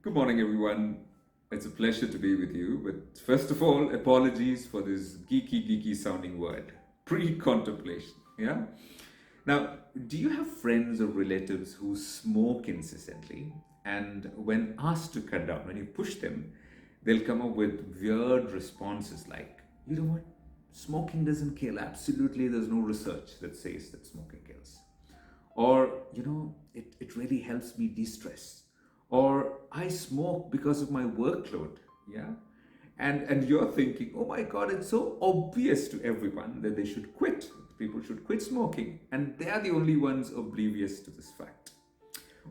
Good morning, everyone. It's a pleasure to be with you. But first of all, apologies for this geeky sounding word pre contemplation. Yeah? Now, do you have friends or relatives who smoke incessantly? And when asked to cut down, when you push them, they'll come up with weird responses like, you know what? Smoking doesn't kill. Absolutely, there's no research that says that smoking kills. Or, it really helps me de stress. Or, I smoke because of my workload. Yeah. And you're thinking, oh my God, it's so obvious to everyone that they should quit. People should quit smoking. And they are the only ones oblivious to this fact.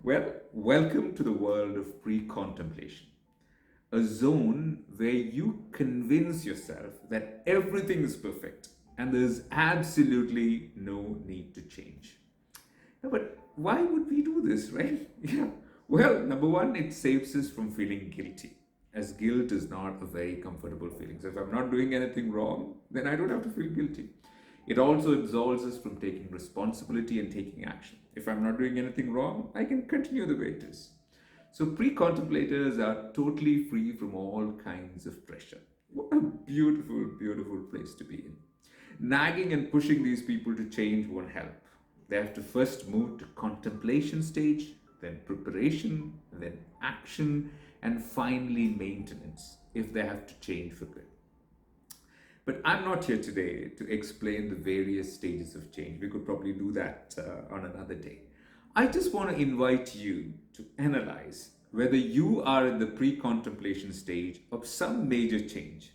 Well, welcome to the world of pre contemplation, a zone where you convince yourself that everything is perfect and there's absolutely no need to change. Yeah, but why would we do this, right? Yeah. Well, number one, it saves us from feeling guilty, as guilt is not a very comfortable feeling. So if I'm not doing anything wrong, then I don't have to feel guilty. It also absolves us from taking responsibility and taking action. If I'm not doing anything wrong, I can continue the way it is. So pre contemplators are totally free from all kinds of pressure. What a beautiful place to be in. Nagging and pushing these people to change won't help. They have to first move to contemplation stage, then preparation, then action, and finally maintenance if they have to change for good. But I'm not here today to explain the various stages of change. We could probably do that on another day. I just want to invite you to analyze whether you are in the pre contemplation stage of some major change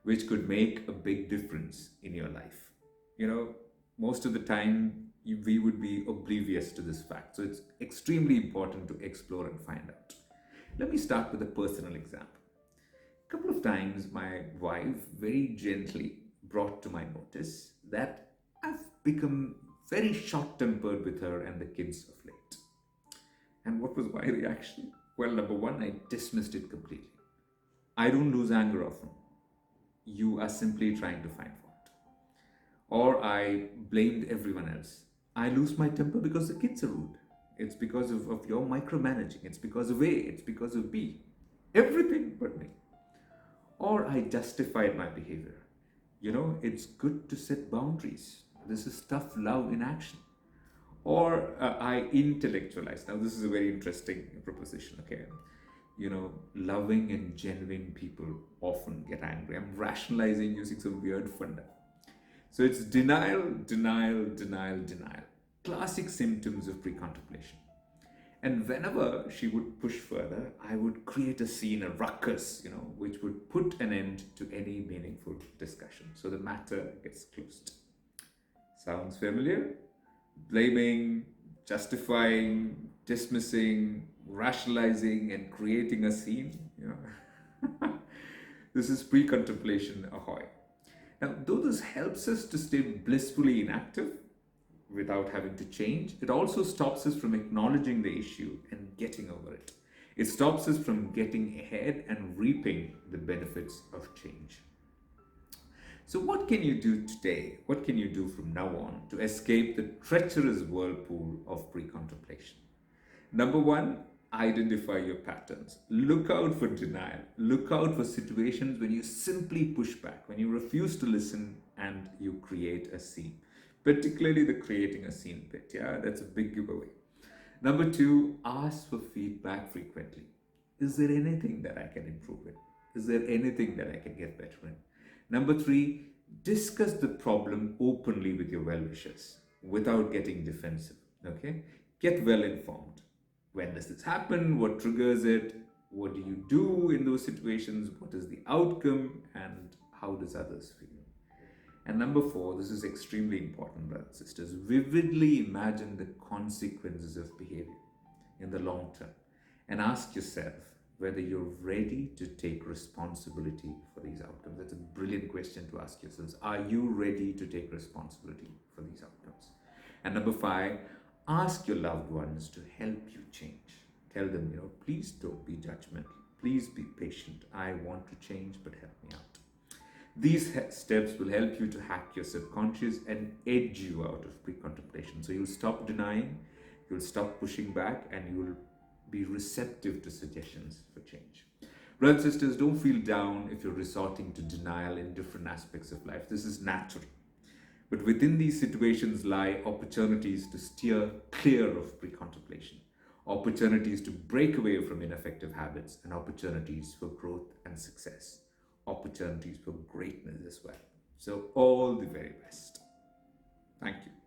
which could make a big difference in your life. You know, most of the time we would be oblivious to this fact. So it's extremely important to explore and find out. Let me start with a personal example. A couple of times, my wife very gently brought to my notice that I've become very short tempered with her and the kids of late. And what was my reaction? Well, number one, I dismissed it completely. I don't lose anger often. You are simply trying to find fault. Or I blamed everyone else. I lose my temper because the kids are rude. It's because of your micromanaging. It's because of A. It's because of B. Everything but me. Or I justified my behavior. It's good to set boundaries. This is tough love in action. Or I intellectualize. Now, this is a very interesting proposition, okay? Loving and genuine people often get angry. I'm rationalizing using some weird funda. So it's denial. Classic symptoms of pre contemplation. And whenever she would push further, I would create a scene, a ruckus, which would put an end to any meaningful discussion. So the matter gets closed. Sounds familiar? Blaming, justifying, dismissing, rationalizing, and creating a scene. This is pre contemplation, ahoy. Now, though this helps us to stay blissfully inactive without having to change, it also stops us from acknowledging the issue and getting over it. It stops us from getting ahead and reaping the benefits of change. So, what can you do today? What can you do from now on to escape the treacherous whirlpool of pre contemplation? Number one, identify your patterns. Look out for denial. Look out for situations when you simply push back, when you refuse to listen and you create a scene. Particularly the creating a scene bit. Yeah, that's a big giveaway. Number two, ask for feedback frequently. Is there anything that I can improve in? Is there anything that I can get better in? Number three, discuss the problem openly with your well wishers without getting defensive. Okay? Get well informed. When does this happen? What triggers it? What do you do in those situations? What is the outcome? And how does others feel? And number four, this is extremely important, brothers and sisters. Vividly imagine the consequences of behavior in the long term and ask yourself whether you're ready to take responsibility for these outcomes. That's a brilliant question to ask yourselves. Are you ready to take responsibility for these outcomes? And number five, ask your loved ones to help you change. Tell them, please don't be judgmental. Please be patient. I want to change, but help me out. These steps will help you to hack your subconscious and edge you out of pre contemplation. So you'll stop denying, you'll stop pushing back, and you'll Be receptive to suggestions for change. Brothers and sisters, don't feel down if you're resorting to denial in different aspects of life. This is natural. But within these situations lie opportunities to steer clear of pre-contemplation, opportunities to break away from ineffective habits, and opportunities for growth and success, opportunities for greatness as well. So, all the very best. Thank you.